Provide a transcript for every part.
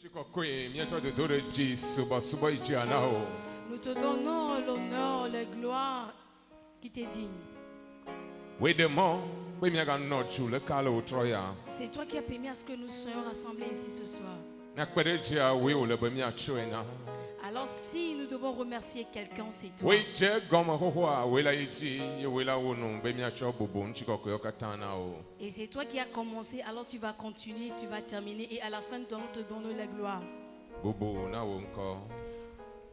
Nous te donnons l'honneur, la gloire qui t'est digne. C'est toi qui as permis à ce que nous soyons rassemblés ici ce soir. Alors si nous devons remercier quelqu'un, c'est toi. Et c'est toi qui as commencé, alors tu vas continuer, tu vas terminer et à la fin nous te donner la gloire.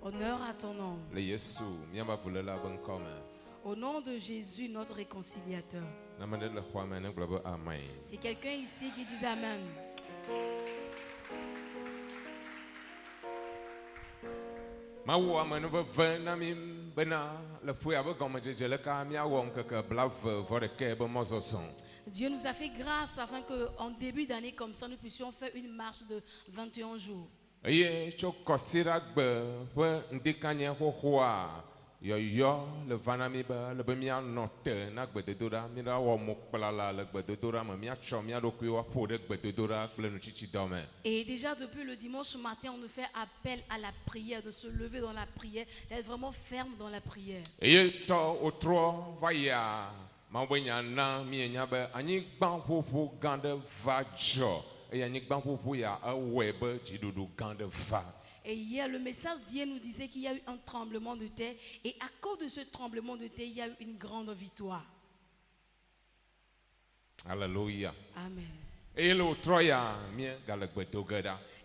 Honneur à ton nom. Au nom de Jésus, notre réconciliateur. C'est quelqu'un ici qui dit Amen. Dieu nous a fait grâce afin qu'en début d'année comme ça, nous puissions faire une marche de 21 jours. Et déjà depuis le dimanche matin, on nous fait appel à la prière, de se lever dans la prière, d'être vraiment ferme dans la prière. Et hier, le message d'hier nous disait qu'il y a eu un tremblement de terre. Et à cause de ce tremblement de terre, il y a eu une grande victoire. Alléluia. Amen.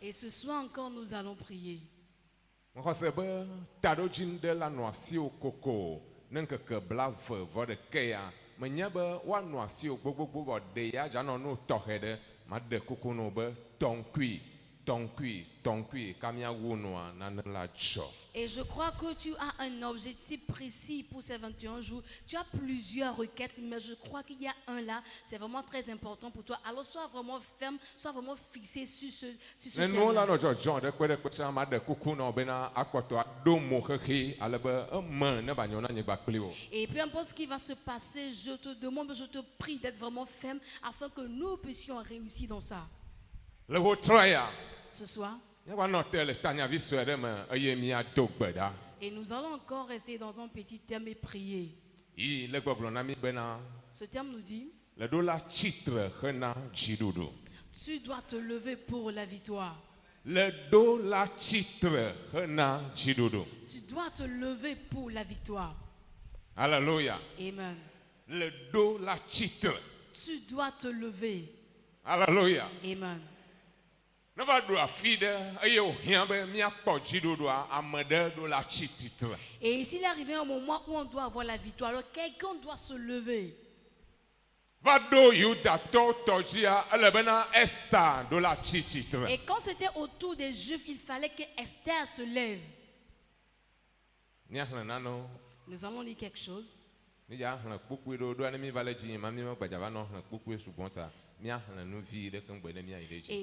Et ce soir encore, nous allons prier. Et je crois que tu as un objectif précis pour ces 21 jours. Tu as plusieurs requêtes, mais je crois qu'il y a un là, c'est vraiment très important pour toi. Alors sois vraiment ferme, sois vraiment fixé sur ce thème-là. Et peu importe ce qui va se passer, je te demande, je te prie d'être vraiment ferme afin que nous puissions réussir dans ça. Ce soir. Et nous allons encore rester dans un petit thème et prier. Ce terme nous dit: tu dois te lever pour la victoire. Tu dois te lever pour la victoire. Alléluia. Amen. Tu dois te lever. Alléluia. Amen. Et ici, il est arrivé un moment où on doit avoir la victoire. Alors quelqu'un doit se lever. Et quand c'était autour des Juifs, il fallait que Esther se lève. Nous allons lire quelque chose. Et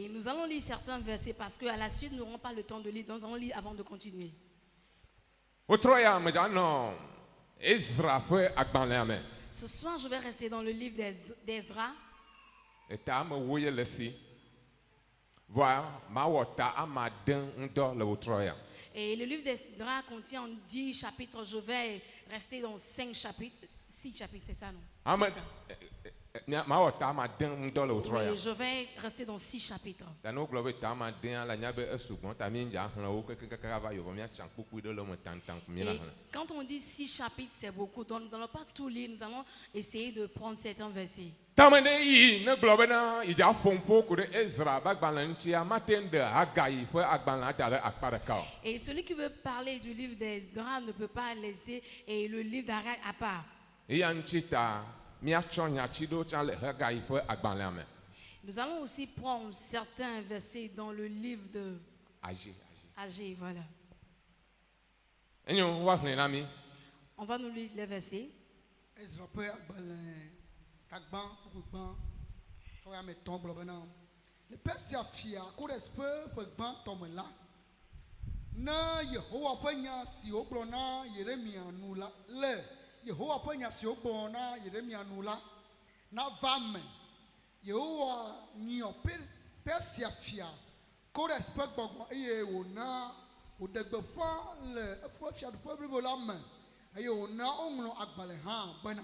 nous allons lire certains versets parce qu'à la suite, nous n'aurons pas le temps de lire. Donc nous allons lire avant de continuer. Ce soir, je vais rester dans le livre d'Esdras. Et le livre d'Esdras contient 10 chapitres. Je vais rester dans 6 chapitres, c'est ça, non? Oui, je vais rester dans 6 chapitres. Et quand on dit 6 chapitres, c'est beaucoup. Donc nous n'allons pas tout lire, nous allons essayer de prendre certains versets. Et celui qui veut parler du livre d'Esdras ne peut pas laisser le livre d'Ara à part. Nous allons aussi prendre certains versets dans le livre de Agé, voilà. On va nous lire les versets. Le père Siafia, correspond pour ban Tomela. Na Yehowa penya si obrona Yeremia nula le Yehowa penya si obrona Yeremia nula na vame Yehowa nyo père Siafia Kores pe gbɔgbɔ eye wòna wòdegbeƒã le eƒe fiaɖuƒe blibo la me eye wòna woŋlɔ agbalẽ hã bena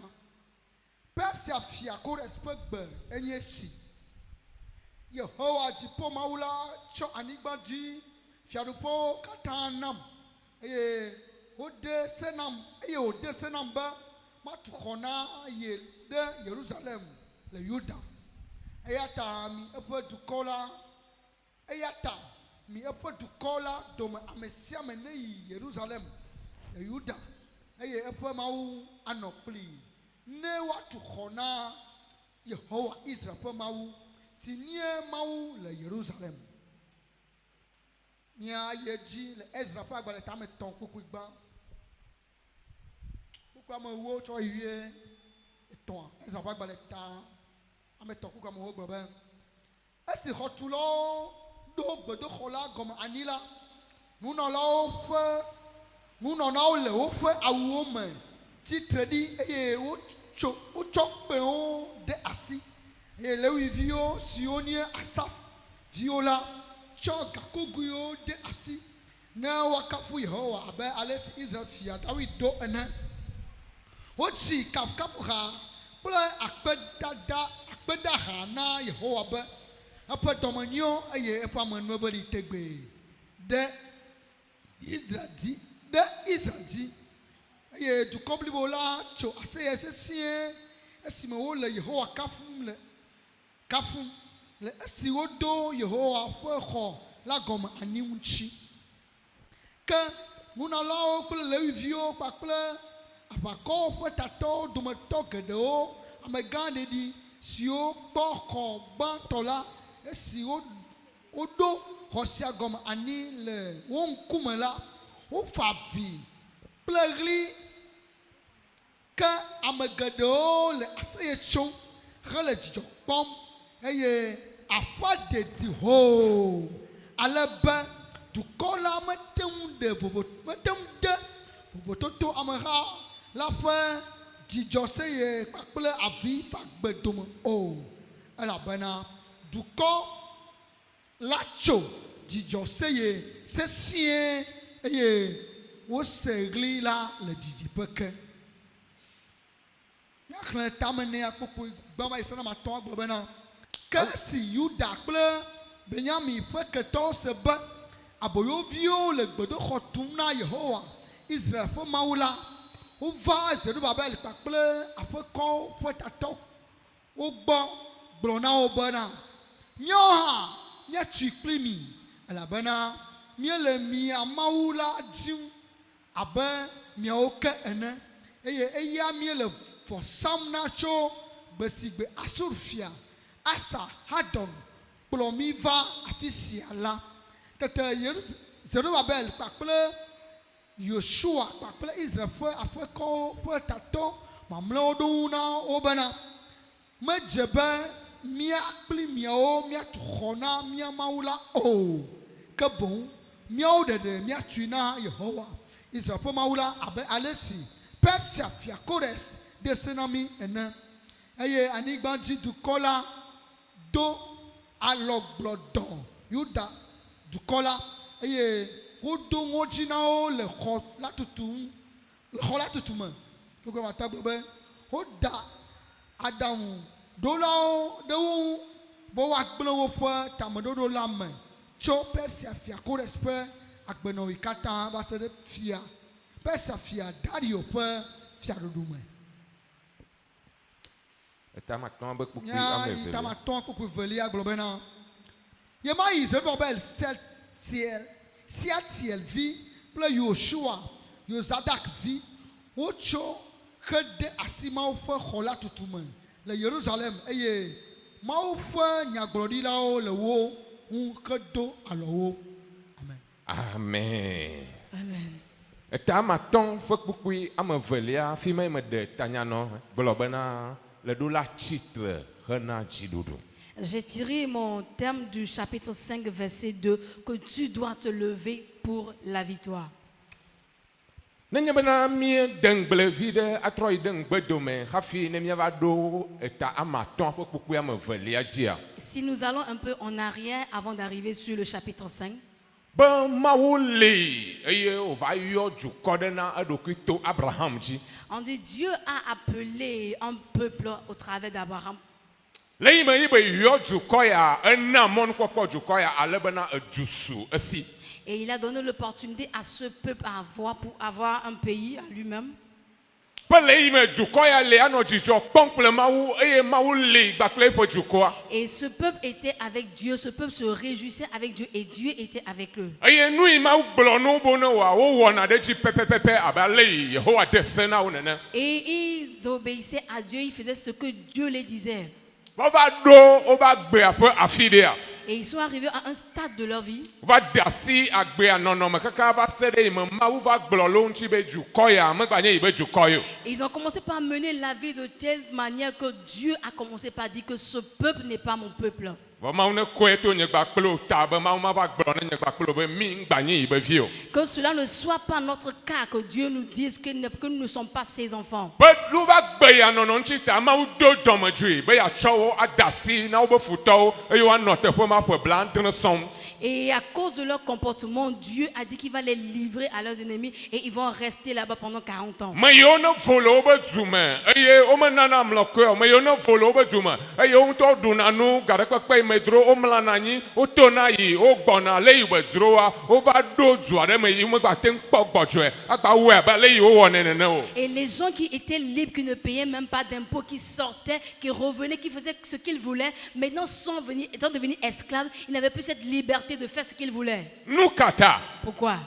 Persia fia Kores ƒe gbe enye si Yehowa dziƒomawu la tsɔ anyigba dzi fiaɖuƒewo katã nam eye wòde se nam be matu xɔ na ye ɖe Yerusalem le Yuda eya ta mi eƒe dukɔ la dome ame sia ame ne yi Yerusalem le Yuda eye eƒe Mawu anɔ kplii ne woatu xɔ na Yehowa Israel ƒe Mawu si nye Mawu le Yerusalem. Nya ye dzi le Ezra ƒe agbalẽ tame tɔn kpukui gbã. Kpukui ame ewo tsɔ yi wie etɔ̃a Ezra ƒe agbalẽ ta ame tɔn kpukui ame ewo gbe be esi xɔtulawo ɖo gbedoxɔ la gɔme anyi la nunɔlawo le woƒe awuwo me tsitre ɖi eye wotsɔ kpẽwo ɖe asi eye Leviviwo siwo nye Asaf viwo la tsɔ gakogoewo ɖe asi ne woakafu Yehowa abe ale si Israel fia David do ene. Wotsi kafukafuha kple akpedaha na Yehowa be eƒe dɔme nyo eye eƒe amenuwo be li tegbee ɖe Israel dzi eye dukɔ blibo la tso aseye sesĩe esime wole Yehowa kafum le esi wodo Yehowa ƒe xɔ la gɔme anyi ŋuti. Ke nunɔlawo kple Leviviwo kpakple aʋakɔwo ƒe tatɔwo dometɔ geɖewo amegã ɖeɖi siwo kpɔ xɔ gbãtɔ la esi woɖo xɔ sia gɔme anyi le wo ŋkume la wofa avi kple ɣli ke ame geɖewo le aseye tsom hele dzidzɔ kpɔm eye aƒa ɖeɖi hoo ale be dukɔ la mete ŋu de vovototo ameha la ƒe dzidzɔseye kpakple avi fa gbe dome o elabena dukɔ la tso dzidzɔseye sesĩe eye wose ɣli la le didiƒe ke. Míaxlẽ tame nɛ akpokpo gbãma yi sena matɔ̃ agblɔ bena ke esi Yuda kple Benyamin ƒe ketɔwo se be aboyoviwo le gbedoxɔ tum na Yehowa Israel ƒe Mawu la wova Zerubabel kpakple aƒekɔwo ƒe tatɔwo wogbɔ gblɔ na wo bena míawo hã míatui kpli mi elabena míele mia Mawu la dim abe miawo ke ene eye eya míele vɔ sam na tso gbe si gbe Asur fia Asa Hadon kplɔ mi va afi sia la. Tete Zerubabel kpakple Yosua kpakple Israel ƒe aƒekɔwo ƒe tatɔ mamlɛwo ɖo ŋu na wo bena medze be mía kpli miawo míatu xɔ na mía Mawu la o ke boŋ míawo ɖeɖe míatui na Yehowa Israel ƒe Mawu la abe ale si Persia fia Kores de se na mi ene eye anyigbadzidukɔ la do alɔgblɔdɔ Yuda dukɔ la eye wodo ŋɔdzi na wo le xɔ la tutu me. Wogblɔ mata gblɔ be woda aɖaŋu ɖolawo ɖe wo ŋu be woagblẽ woƒe tameɖoɖo la me tso Persia fia Kores ƒe agbenɔɣi katã va se ɖe Persia fia Dario ƒe fiaɖuɖu me. Tamatɔ̃ be kpukui Nya ame yi eve. tamatɔ̃ kpukui velia gblɔ bena yema yi Zerubabel Sealtiel vi kple Yosua Yozadak vi wotso ke de asi Mawu ƒe xɔ la tutu me le Yerusalem eye Mawu ƒe nyagblɔɖilawo le wo ŋu ke do alɔ wo. Amen. Amen. Amen. Tamatɔ̃ ƒe kpukui ame evelia fi me meɖe tanyanɔ gblɔ bena le ɖo la tsitre hena dziɖuɖu. J'ai tiré mon thème du chapitre 5, verset 2, que tu dois te lever pour la victoire. Nenye bena mi dengle vide atroi dengbe dome hafi ne mi va do eta amaton pour pouvoir me velia dia. Si nous allons un peu en arrière avant d'arriver sur le chapitre 5, Ben maouli eye o va yo ju kodena adokuto Abraham ji. on dit Dieu a appelé un peuple au travers d'Abraham. Lei me ibe yo ju koya enna mon kokko ju koya alebena ajusu asi. Et il a donné l'opportunité à ce peuple pour avoir un pays à lui-même. Et ce peuple était avec Dieu, ce peuple se réjouissait avec Dieu et Dieu était avec eux. Et ils obéissaient à Dieu, ils faisaient ce que Dieu les disait. Et ils sont arrivés à un stade de leur vie. Et ils ont commencé par mener la vie de telle manière que Dieu a commencé par dire que ce peuple n'est pas mon peuple. Que cela ne soit pas notre cas, que Dieu nous dise que nous ne sommes pas ses enfants. Et à cause de leur comportement, Dieu a dit qu'il va les livrer à leurs ennemis et ils vont rester là-bas pendant 40 ans. Et les gens qui étaient libres, qui ne payaient même pas d'impôts, qui sortaient, qui revenaient, qui faisaient ce qu'ils voulaient, maintenant étant devenus esclaves, ils n'avaient plus cette liberté de faire ce qu'ils voulaient. Pourquoi?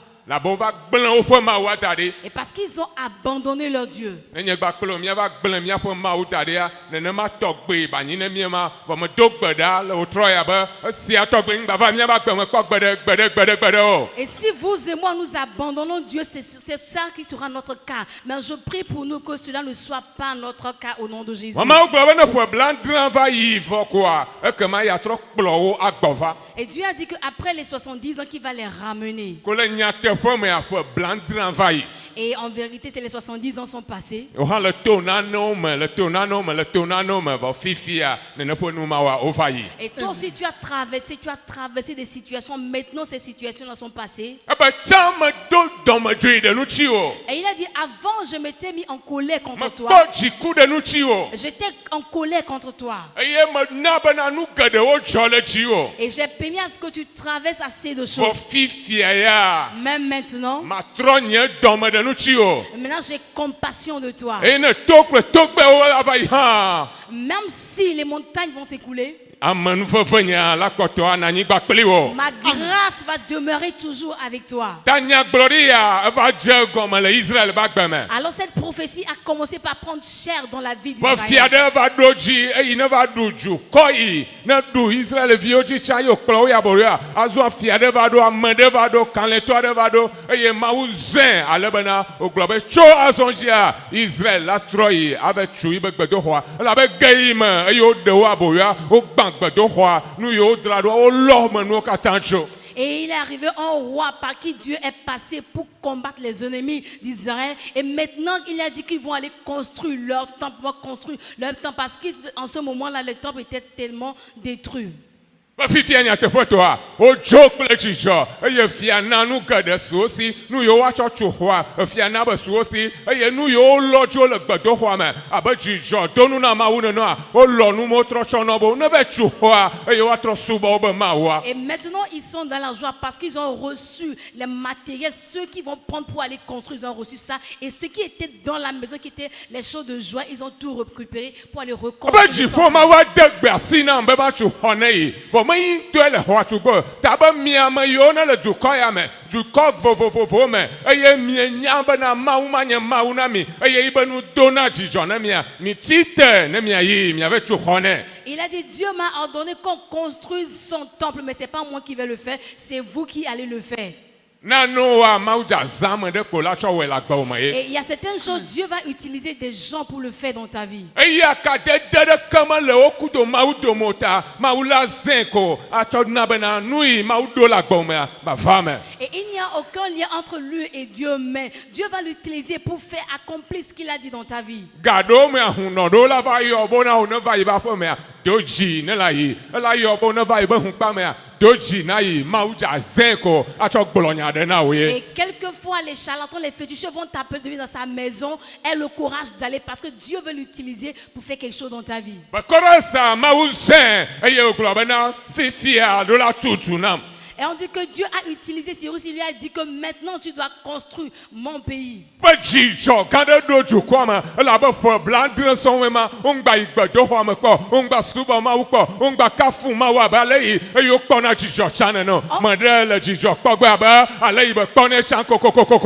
Et parce qu'ils ont abandonné leur Dieu. Et si vous et moi nous abandonnons Dieu, c'est ça qui sera notre cas. Mais je prie pour nous que cela ne soit pas notre cas au nom de Jésus. Et Dieu a dit qu'après les 70 ans qu'il va les ramener. Et en vérité, les 70 ans sont passés. Et toi aussi, tu as traversé des situations. Maintenant, ces situations-là sont passées. Et il a dit, avant, je m'étais mis en colère contre toi. J'étais en colère contre toi. Et j'ai permis à ce que tu traverses assez de choses. Même maintenant, maintenant j'ai compassion de toi. Même si les montagnes vont s'écouler, ma grâce va demeurer toujours avec toi. Alors cette prophétie a commencé par prendre chair dans la vie d'Israël. Et il est arrivé un roi par qui Dieu est passé pour combattre les ennemis d'Israël. Et maintenant, il a dit qu'ils vont aller construire leur temple, parce qu'en ce moment-là, le temple était tellement détruit. Et il y a Et maintenant, ils sont dans la joie parce qu'ils ont reçu les matériels. Ceux qui vont prendre pour aller construire, ils ont reçu ça. Et ceux qui étaient dans la maison, qui étaient les choses de joie, ils ont tout récupéré pour aller reconstruire. Il a dit, Dieu m'a ordonné qu'on construise son temple, mais ce n'est pas moi qui vais le faire, c'est vous qui allez le faire. Et il y a certaines choses, Dieu va utiliser des gens pour le faire dans ta vie. Et il n'y a a aucun lien entre lui et Dieu, mais Dieu va l'utiliser pour faire accomplir ce qu'il a dit dans ta vie. Gado me ahuno do la va yo bona o ne va iba po me doji ne la yi la yo bo ne va iba hu pa me doji na yi mauja zeko a chok bolonya de na we. Et quelquefois, les charlatans, les féticheurs vont t'appeler de venir dans sa maison. Aie le courage d'aller parce que Dieu veut l'utiliser pour faire quelque chose dans ta vie. Ba korasa mausen e yo globena fifia do la tutunam. Et on dit que Dieu a utilisé Cyrus, il lui a dit que maintenant tu dois construire mon pays. Ba jijo kada do ju kwama la ba po blandre so we ma ongba igba do ho ma ko ongba suba ma wo ko ongba kafu ma wa ba le e yo ko na jijo chane no modele jijo po gba ba ale ba ko ne chan ko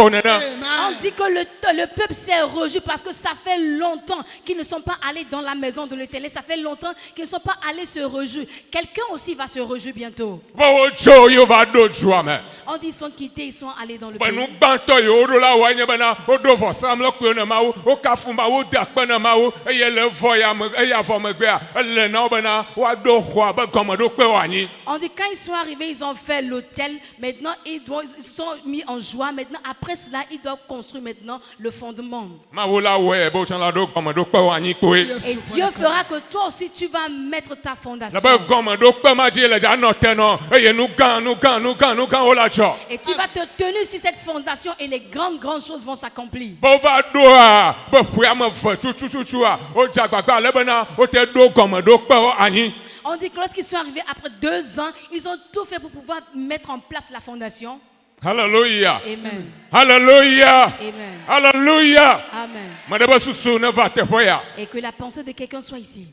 ne na. On dit que le peuple s'est rejoui parce que ça fait longtemps qu'ils ne sont pas allés dans la maison de l'Éternel. Ça fait longtemps qu'ils ne sont pas allés se réjouir. Quelqu'un aussi va se réjouir bientôt. Bo jo yo va do juame. On dit qu'ils sont quittés, ils sont allés dans le Ba pays. nu gbanto yo do la wa nya bana o do fo sam lo pe na ma o kafu ma o da pe na ma o e ye le vo ya me e ya vo me gbe a le na o bana wa do ho ba komo do pe wa yin. On dit quand ils sont arrivés, ils ont fait l'hôtel. Maintenant, ils sont mis en joie. Maintenant, après cela, ils doivent construire maintenant le fondement. Ma wo la we bo chan la do komo do pe wa yin ko e. Et Dieu fera que toi aussi, tu vas mettre ta fondation. La ba komo do pe ma ji le ja no te no e ye nu gan o la jo. Et tu vas te tenir sur cette fondation et les grandes choses vont s'accomplir. Bo va do a bo pu am fo chu a o ja gbagba le bana o te do komo do pe wa yin. On dit que lorsqu'ils sont arrivés après 2 ans, ils ont tout fait pour pouvoir mettre en place la fondation. Hallelujah. Amen. Hallelujah. Amen. Hallelujah. Amen. Madaba susu ne va te hoya. Et que la pensée de quelqu'un soit ici.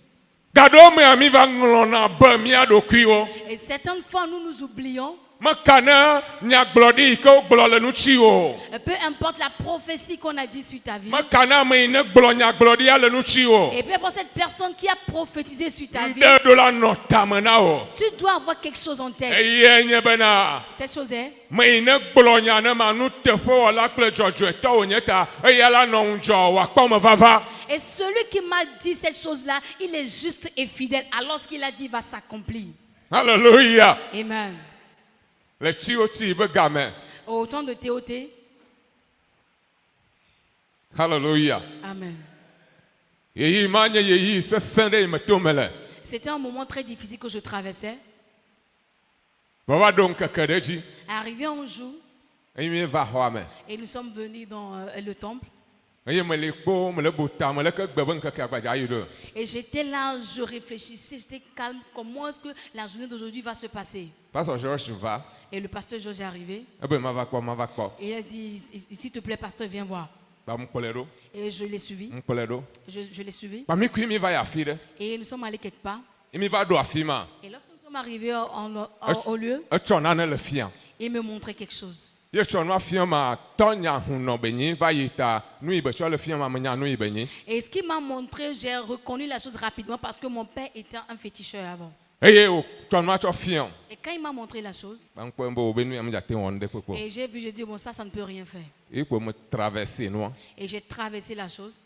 Gado me ami va nglona ba mi adokui o. Et certaines fois, nous nous oublions. Makana nyaglodi ko glo le nu chi o. Peu importe la prophétie qu'on a dit sur ta vie. Makana me ne glo nyaglodi ya le nu chi o. Et peu importe cette personne qui a prophétisé sur ta vie. De do la nota mena o. Tu dois avoir quelque chose en tête. Eye nye bena. Cette chose est. Me ne glo nya ne ma nu te fo la kle jojo to onyeta. Eye la no njo wa pa me vava. Et celui qui m'a dit cette chose-là, il est juste et fidèle. Alors ce qu'il a dit va s'accomplir. Hallelujah. Amen. Le chi o ti be game. Au temps de Théoté. Hallelujah. Amen. Yeyi manye yeyi se sende me to mele. C'était un moment très difficile que je traversais. Baba donc kadeji. Arrivé un jour, Emi va ho ame. et nous sommes venus dans le temple. Eye me le po me le bota me le ke gbe ben ke agbaja yi do. Et j'étais là, je réfléchissais, j'étais calme. Comment est-ce que la journée d'aujourd'hui va se passer? Pastor George va. Et le pasteur Georges est arrivé. Ebe ma va ko. Et il a dit, s'il te plaît, pasteur, viens voir. Ba mu pole do. Et je l'ai suivi. Mu pole do. Je l'ai suivi. Ba mi ku mi va ya fi de. Et nous sommes allés quelque part. Emi va do afima. Et lorsque nous sommes arrivés au lieu, E chona na le fian. il me montrait quelque chose. Ye chona fian ma tonya huno benyi va yita nu ibe cho le fian ma menya nu ibenyi. Et ce qu'il m'a montré, j'ai reconnu la chose rapidement parce que mon père était un féticheur avant. Eye o chona cho fian. Et quand il m'a montré la chose, Ba npo mbo obenu am jate wonde popo. et j'ai vu, j'ai dit, bon, ça ne peut rien faire. E ko me traverser no. Et j'ai traversé la chose.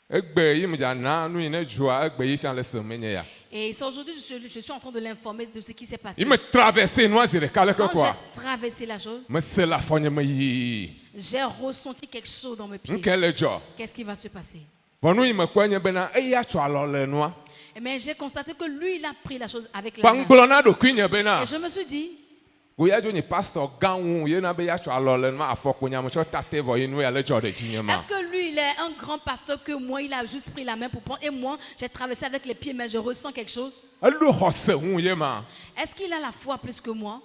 Egbe yi me ja na nu ine joa egbe yi chan le semenye ya. Et aujourd'hui, je suis en train de l'informer de ce qui s'est passé. Il me traverser no zire kale Quand quoi. j'ai traversé la chose, Me se la fonye me yi. j'ai ressenti quelque chose dans mes pieds. Nkele jo. Qu'est-ce qui va se passer? Bonu yi me kwenye bena eya cho alo le no. Mais j'ai constaté que lui, il a pris la chose avec la main. Banglona do kwenye bena. Et je me suis dit, Goya jo ni pastor ganwu ye na be ya cho alo le no afoko nya mo cho tate vo inu ya le jo de jinyema. est-ce que lui, il est un grand pasteur que moi, il a juste pris la main pour prendre? Et moi, j'ai traversé avec les pieds, mais je ressens quelque chose. Alo hose hu ye ma. Est-ce qu'il a la foi plus que moi?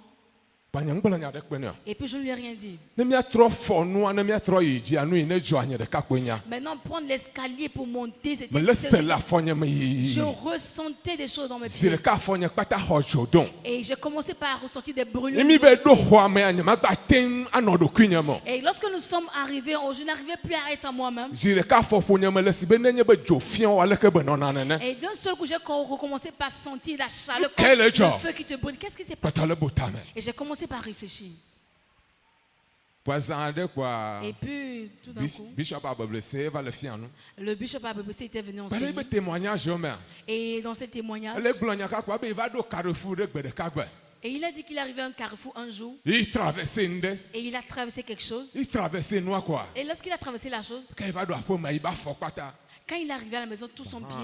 Banyang bolanya de kwenye. Et puis je ne lui ai rien dit. Ne mi atro fo no na mi atro yiji anu ine jo anye de kakwenya. Maintenant, prendre l'escalier pour monter, Me le se la fonye me je yi. ressentais des choses dans mes pieds. Zire ka fonye pata hojo don. Et j'ai commencé par ressentir des Emi brûlures. be do ho ame anya ma gba ten anodo kwenye mo. Et lorsque nous sommes arrivés, je n'arrivais plus à être moi-même. Zire ka fo ponye me le si be nenye be jo fian wa le ke be no na ne. Et d'un seul coup, j'ai recommencé par sentir la chaleur, Quel comme le job? feu qui te brûle. Qu'est-ce qui s'est passé? Pata le botame. Et j'ai commencé par réfléchir. Poisson de quoi. Et puis, tout d'un coup, Bishop a blessé va le fian no. le bishop Abébessé était venu Ba enseigner. le témoignage yo me. Et dans ce témoignage, Le glonya ka kwa be va do Carrefour de gbe de ka gbe. Et il a dit qu'il arrivait à un carrefour un jour Il traversait une des. et il a traversé quelque chose. Il traversait noir quoi. Et lorsqu'il a traversé la chose, Quand il va dans la pomme, il va fort pata. quand il est arrivé à la maison, tout son pied.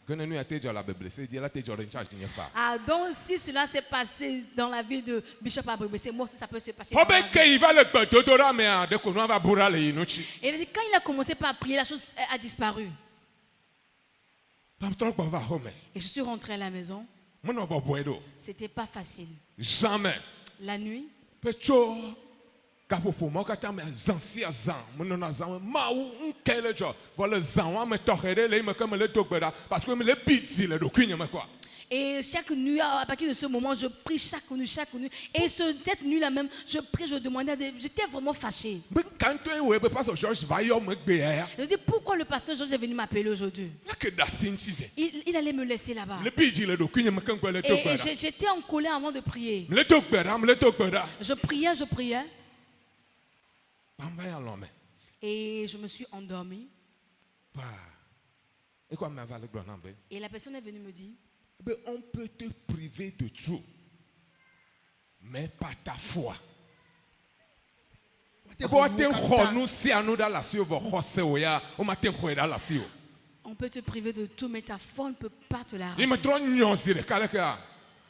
Que nous a été la blessé, il a été en charge d'une femme. Ah, donc si cela s'est passé dans la ville de Bishop Abrebessé, moi aussi ça peut se passer. Faut dans la bien vie. qu'il va le bedodora, mais de qu'on va bourrer les inouchi. Et il a dit, quand il a commencé par prier, la chose a disparu. Et je suis rentré à la maison. C'était pas facile. Jamais. La nuit, Pecho. Kapopo, moi quand t'as mes anciens zan, mon nom zan, maou, quel jour, voilà zan, mais t'aurais les me comme le dogbera, parce que me le piti le dokunya me quoi. et chaque nuit, à partir de ce moment, je prie chaque nuit. Et cette nuit-là même, je prie, je demandais, j'étais vraiment fâchée. Mais quand tu es où, parce que Georges va y me béer. Je dis, pourquoi le pasteur Georges est venu m'appeler aujourd'hui? Il allait me laisser là-bas. Le piti le dokunya me comme le Et dogbera. j'étais en colère avant de prier. Le dogbera. Je priais. Et je me suis endormie. Et la personne est venue me dire, on peut te priver de tout, mais pas ta foi. on peut te priver de tout, mais ta foi ne peut pas te la Il me racheter. trompe.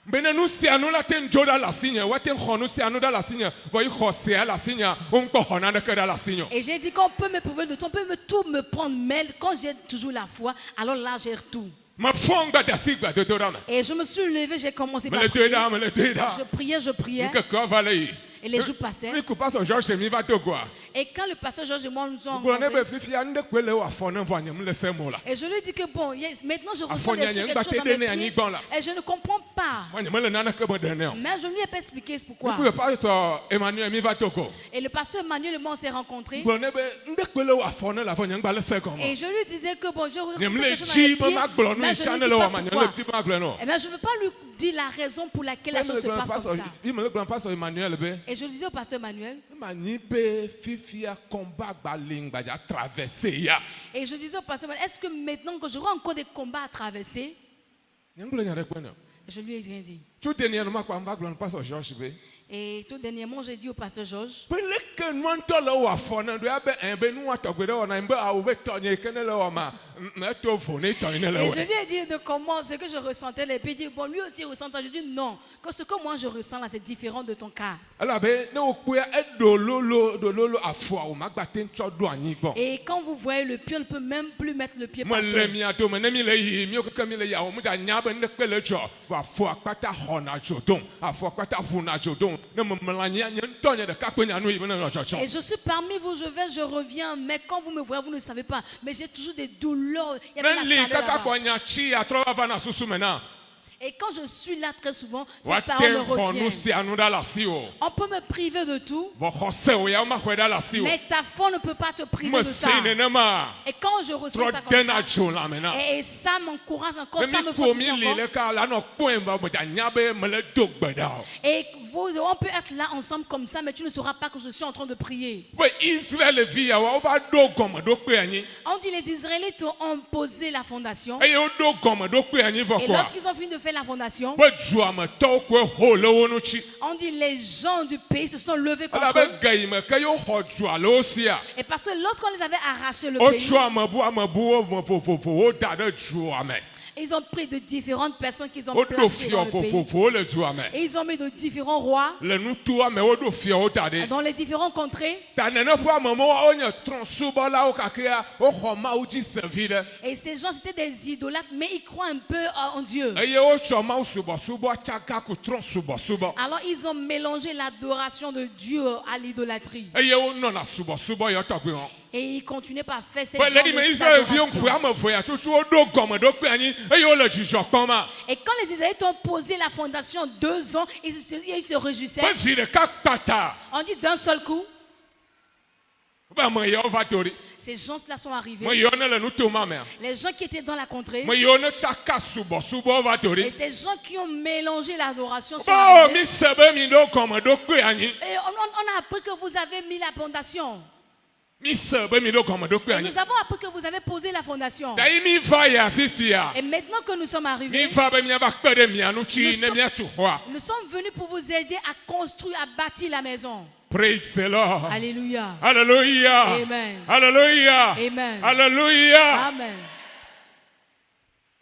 Benenu si anu la ten joda la signe, waten khonu si anu da la signe, voy khosé la signe, on peut hona de que la signe. Et j'ai dit qu'on peut me priver de tout, on peut tout me prendre, mais quand j'ai toujours la foi, alors là j'ai tout. Ma fonga da sigba de dorama. Et je me suis levé, j'ai commencé Me par le prier. tueda, me le tueda. Je priais, Que quoi valait? et les jours passaient. Oui, coupa son Georges mi va to quoi. Et quand le pasteur Georges et moi nous sommes Vous n'avez rencontrés, pas fait ande kwele wa fona vonya me le semo là. et je lui ai dit que bon, maintenant je ressens Afonia des choses, nyang quelque chose dans batete mes ne pieds, anyi là. et je ne comprends pas. Vonya me le nana que me donner. Mais je lui ai pas expliqué pourquoi. Vous pouvez pas so Emmanuel mi va to ko. Et le pasteur Emmanuel et moi on s'est rencontrés. Vous n'avez ande kwele wa fona la vonya ngba le se comment. Et je lui disais que bon, je ressens Nyem le quelque chose chi dans mes me ma pieds, glo mais no je ne channel dis wa pas manya pourquoi. le petit ma glo no. Eh bien, je ne veux pas lui dire la raison pour laquelle la chose se passe comme ça. Il me le grand pasteur Emmanuel be. Et je disais au pasteur Emmanuel, Mani be fifia combat baling baja traverser ya. et je disais au pasteur Emmanuel, est-ce que maintenant que j'aurai encore des combats à traverser? Nyanglo nya rekwana. Et je lui ai rien dit. Tu dernièrement quoi mba glo pasteur Georges be. Et tout dernièrement, j'ai dit au pasteur Georges, Pele que nous entendons la wa fona do abe enbe nu atogbe wa na mba a obe tonye kene la wa ma to fone tonye la et wa. je lui ai dit de comment ce que je ressentais. Et puis il dit, bon, lui aussi ressentait. Je dis non, que ce que moi je ressens là, c'est différent de ton cas. Alors be ne okuya edololo afwa o magbaten cho do anyi gbon. Et quand vous voyez le pied, on ne peut même plus mettre le pied Mo par le terre. mi ato mo ne mi le yi mi o ka mi le ya o mu ja nya be ne pele cho wa afwa pata hona jodon afwa pata huna jodon ne mo mlanya nya tonye de ka kwenya no yi be na cho cho. Et je suis parmi vous, je reviens, mais quand vous me voyez, vous ne savez pas. Mais j'ai toujours des douleurs. Il y avait la Même li chaleur kaka là-bas. kwanya chi atrova va na susu mena. Et quand je suis là très souvent, Wa cette parole me ten khonu revient. si anu da la si o. On peut me priver de tout, Vo khose o ya ma khweda la si o. mais ta foi ne peut pas te priver Me de ça. sine ne ma. Et quand je ressens Trop ça comme dena ça, cho la mena. et ça m'encourage encore, Mais ça mi me ko mi fortifie li encore. le ka la no point ba bo ja nya be me le dogbe da. Et on peut être là ensemble comme ça, mais tu ne sauras pas que je suis en train de prier. We Israel vi ya wa ba do gomo do pe anyi. On dit les Israélites ont posé la fondation. E yo do gomo do pe anyi vo Et kwa. lorsqu'ils ont fini de faire la fondation, We jua me to ko ho le wo no chi. on dit les gens du pays se sont levés Ala contre eux. be gai me ka yo ho jua lo sia. Et parce que lorsqu'on les avait arraché le O pays, jua me bu o mo fo o da de jua me. ils ont pris de différentes personnes qu'ils ont O do placées fio dans le pays. fo le jua me. Et ils ont mis de différents rois Le nu tu me o do fio o da de. dans les différentes contrées. Ta nene po amamo o nya tron suba la o kakea o ho ma o ji servir. Et ces gens, c'était des idolâtres, mais ils croient un peu en Dieu. Eye o cho ma o suba chaka ku tron suba. Alors ils ont mélangé l'adoration de Dieu à l'idolâtrie. Eye o no na suba yo togbe on. Et ils continuaient par faire cette But genre lady me Israel vi on d'adoration. ku amafo ya chuchu o do gomo do pe anyi eye o le jijo pon ma. Et quand les Israélites ont posé la fondation 2 ans, ils se réjouissaient. Ba si de kakpata. On dit d'un seul coup, Ba mo yo va tori. ces gens-là sont Mo arrivés. yo na le nu to ma me. Les gens qui étaient dans la contrée, Mo yo na chaka suba va et tori. des gens qui ont mélangé l'adoration sont Oh arrivés. mi sebe mi do gomo do pe anyi. Et on a appris que vous avez mis la fondation. Mi se be mi do gome do kpe Et anyi. nous avons appris que vous avez posé la fondation. Da yi mi va ya fifia. Et maintenant que nous sommes Mi arrivés, va be mi va kpe de mia nu tsi ne mia tu xɔa. nous sommes venus pour vous aider à construire, à bâtir la maison. Praise the Lord. Alléluia. Hallelujah. Amen. Hallelujah. Amen. Hallelujah. Amen.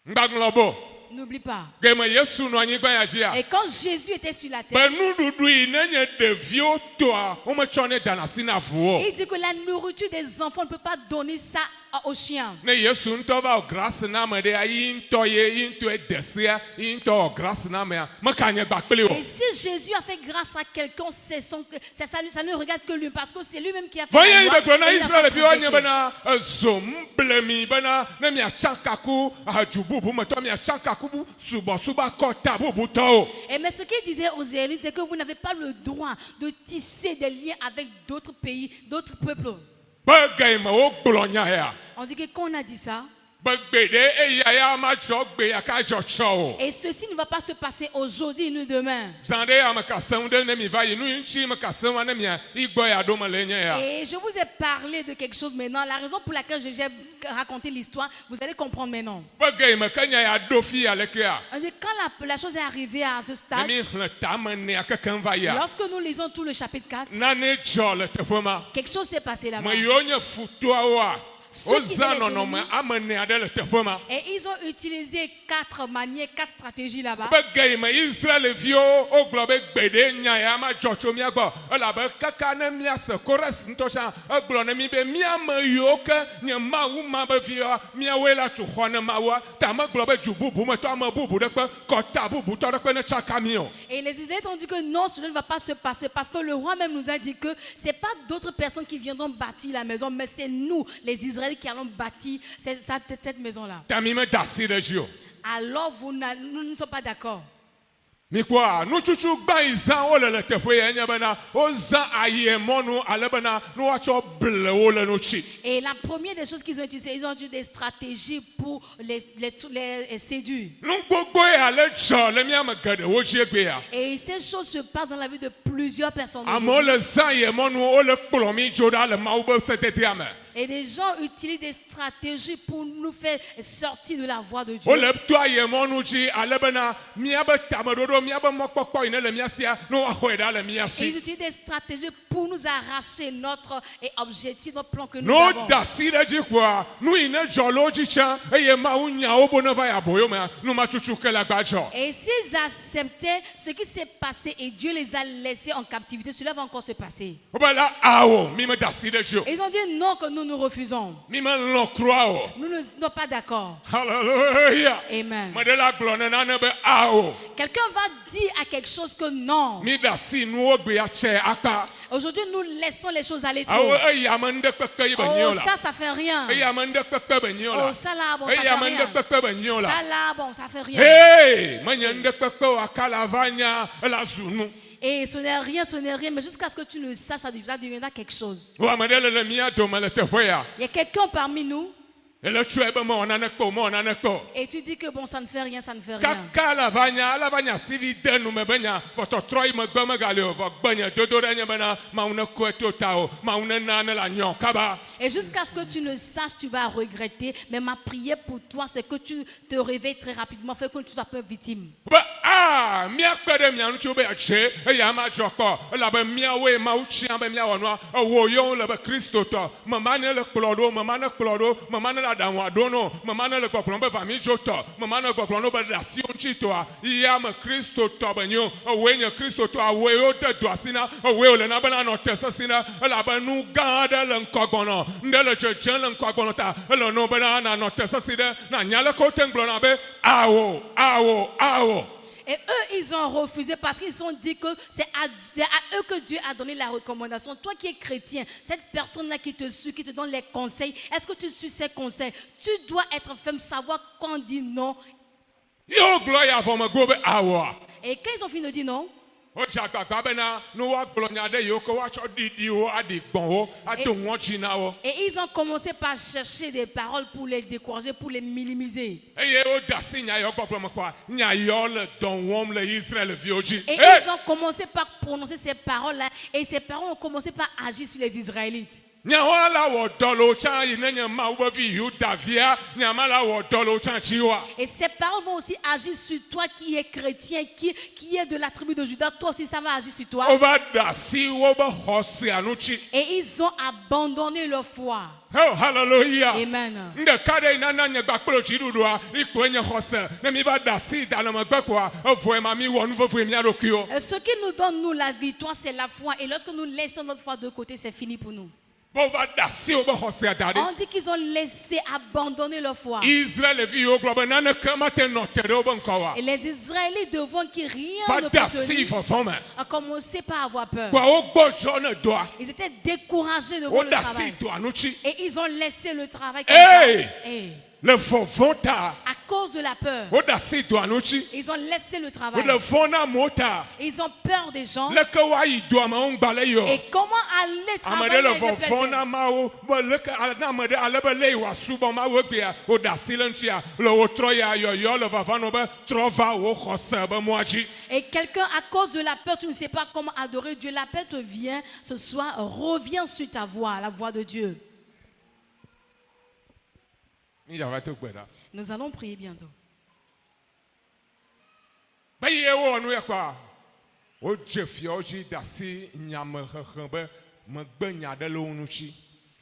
Ngaglobo. N'oublie pas. Geme Yesu no anyi gba ya jia. Et quand Jésus était sur la terre, Be nuɖuɖu yi ne nye ɖeviwo toa, wometsɔ ne dana si na ʋuwo. il dit que la nourriture des enfants ne peut pas donner ça aux chiens. Ne Yesu ŋutɔ va wɔ grâce na ame ɖe, yi ŋutɔ ye, yi ŋutɔe desea, yi ŋutɔ wɔ grâce na amea, meka nye gba kpli o. Et si Jésus a fait grâce à quelqu'un, ça ne regarde que lui, parce que c'est lui-même qui a fait Vɔ ye la yi loi, be gblɔ na et il a Israel pas viwo nye transgressé. bena zo ble mi bena ne miatsa kaku ahadzu bubu me tɔ miatsa kaku bu subɔsubɔ akɔta bubu tɔwo. Et mais ce qu'il disait aux Israélites, c'est que vous n'avez pas le droit de tisser des liens avec d'autres pays, d'autres peuples. Be ge me wo gblɔ nya ya. On dit que quand on a dit ça, Be gbe ɖe eya ya ma dzɔ gbe ya ka dzɔ tsɔ o. et ceci ne va pas se passer aujourd'hui ni demain. Zã ɖe ya me ka seŋ ɖe ne mi va yi nu yi ŋuti me ka seŋ wa ne mia igbɔ ya ɖo me le nye ya. Et je vous ai parlé de quelque chose maintenant. La raison pour laquelle j'ai raconté l'histoire, vous allez comprendre maintenant. Be ge me ke nya ya ɖo fi ya leke ya. On dit quand la chose est arrivée à ce Ne stade, mi xlẽ tame nea kekeŋ va ya. lorsque nous lisons tout le chapitre 4, Nane dzɔ le teƒe ma. quelque chose s'est passé là-bas. Me yiwo nye futoawoa, Ceux qui wozã étaient les nɔnɔme ame ne aɖe le teƒe ma. Et ils ont utilisé 4 manières, 4 stratégies là-bas. Be ge yi me Israelviwo wogblɔ be gbeɖe nya ya ma dzɔ tso mía gbɔ elabe kaka ne míase Kores ŋutɔ tsã egblɔ ne mi be míame yiwo ke nye Mawu ma be viwoa míawoe la tso xɔ ne Mawua ta megblɔ be dzu bubu me tɔ ame bubu ɖe kpe kɔta bubu tɔ ɖe kpe ne tsaka mi o. Et les Israélites ont dit que non, cela ne va pas se passer parce que le roi même nous a dit que ce n'est pas d'autres personnes qui viendront bâtir la maison, mais c'est nous, les Israélites, qui allons bâtir cette maison-là. Ta mi me da asi ɖe dzi o. Alors nous ne sommes pas d'accord. Mikpɔa nutsutsu gbã yi zã wole le teƒe ya nye bena wozã ayi mɔnu ale bena ne woatsɔ ble wo le nutsi. Et la première des choses qu'ils ont utilisées, ils ont utilisé des stratégies pour les séduire. Nu gbogbo ya le dzɔ le míame geɖewo dzi egbe ya. Et ces choses se passent dans la vie de plusieurs personnes. Amewo le zã yi mɔnu wole kplɔ mi dzo ɖa le Mawu be sededea me. Et des gens utilisent des stratégies pour nous faire sortir de la voie de Dieu. Wole to ayi mɔnu dzi ale bena míabe tameɖoɖo míabe mɔkpɔkpɔ yi ne le mía sia ne woaxɔe ɖa le mía Et ils si. utilisent des stratégies pour nous arracher notre objectif, notre plan que nous Ne avons. woda asi ɖe dzi kpoa nu yi ne dzɔ le wo dzi tsã eye Mawu nya wo bo ne va yi aboyo mea nu ma tutu ke le agba dzɔ. Et s'ils acceptaient ce qui s'est passé et Dieu les a laissés en captivité, cela va encore se passer. Wobe la awo mi me da asi ɖe dzi o. Et ils ont dit non, que nous refusons. Mi me lɔ kura o. Nous ne sommes pas d'accord. Hallelujah. Amen. Me ɖe la gblɔ ne nane be awo. Quelqu'un va dire à quelque chose que non. Mi da asi nuwo gbe ya tsɛ akpa. Aujourd'hui, nous laissons les choses aller trop. Awo eyi ame ŋɖe kpekpe yi be nyi o Oh, la. ça fait rien. Eyi ame ŋɖe kpekpe be nyi o la. Oh, ça là, bon, ça Eyi fait ame rien. ŋɖe kpekpe be nyi o la. Ça là, bon, ça fait rien. Hey, menye ŋɖe kpekpe o akala va nya ela zu nu. Et ce n'est rien, mais jusqu'à ce que tu ne saches, ça deviendra quelque chose. Wo ame ɖe le mía dome le teƒe ya. Il y a quelqu'un parmi nous, Ele tsɔe be mewɔ nane kpɔ o, mewɔ nane kpɔ o. et tu dis que bon, ça ne fait rien, ça ne fait rien. Kaka la va nya sivi de nu me be nya vɔ tɔtrɔ yi megbe megali o vɔ gbe nye dodo ɖe nye bena Mawu ne koe to ta o Mawu ne na ne la nyɔ kaba. Et jusqu'à ce que tu ne saches, tu vas regretter. Mais ma prière pour toi, c'est que tu te réveilles très rapidement, fait que tu sois pas victime. Be míakpe ɖe mia ŋuti be atse eye ama dzɔ kpɔ elabe míawoe Mawu tia be míawɔ nua ewo yewo le be Kristo tɔ mema ne le kplɔ ɖo mema ne kplɔ ɖo mema ne le aɖaŋua ɖo no mema ne le gbɔgblɔm be va mi dzo tɔ mema ne gbɔgblɔm no be ɖe asi ŋuti tɔa yame Kristo tɔ be nyo ewoe nye Kristo tɔ ewoe wo de do asi na ewoe wole na bena nɔ te sesi na elabe nu gã aɖe le ŋkɔgbɔnɔ ŋɖe le dzedzem le ŋkɔgbɔnɔ ta ele no bena nanɔ te sesi ɖe na nya le ke wote ŋu gblɔna be awo. Et eux, ils ont refusé parce qu'ils ont dit que c'est à eux que Dieu a donné la recommandation. Toi qui es chrétien, cette personne-là qui te suit, qui te donne les conseils, est-ce que tu suis ses conseils? Tu dois être ferme, savoir quand on dit non. Yo gloire vont me go be awa. Et quand ils ont fini de dire non, Ocha gbagba bena no wa gbolonya de yo ko wa cho didi o adigbon o ato won china o. Et ils ont commencé par chercher des paroles pour les décourager, pour les minimiser. Eye o da si nya yo gbogbo mo kwa nya yo le don wom le Israël vi oji. Et ils ont commencé par prononcer ces paroles-là. Et ces paroles ont commencé par agir sur les Israélites. Nya wala wo dolo chan yinenya ma wo vi yuda via nya mala wo dolo chan chiwa. Et ces paroles vont aussi agir sur toi qui es chrétien, qui est de la tribu de Juda. Toi aussi, ça va agir sur toi. Over da si wo ba hosi anuchi. Et ils ont abandonné leur foi. Oh, hallelujah. Amen. Nde kade nana nye gbakpolo chidudua ikwenye hose ne mi ba da si da na magbakwa avoe ma mi wonu vovoe mi adokio. Ce qui nous donne, nous, la victoire, c'est la foi. Et lorsque nous laissons notre foi de côté, c'est fini pour nous. Bo va da si o ba hose adade. On dit qu'ils ont laissé abandonner leur foi. Israël vi o globe nana kama te no tere o bankawa. Et les Israélites devant qui rien Va ne da peut si tenir, fofome. ont commencé par avoir peur. Kwa o gbojo ne doa. Ils étaient découragés devant O le da si travail. do anuchi. Et ils ont laissé le travail comme Hey! ça. Et Le fofota. à cause de la peur, O da si do anuchi. ils ont laissé le O travail. le fona mota. Ils ont peur des gens. Le ka wa yi do ma on gbale yo. Et comment aller travailler Amade le avec des fofona personnes? ma o bo le ka na amade alebe le wa subo ma wo gbe o da si le ntia le o tro ya yo le vava no be tro va o khose be moaji. Et quelqu'un, à cause de la peur, tu ne sais pas comment adorer Dieu. La peur te vient ce soir. Reviens sur ta voix, la voix de Dieu. Ni ja va to gbe da. Nous allons prier bientôt. Ba ye wo nu ya kwa. O je fi o ji da si nyame hehe be me gbe nya de le onu chi.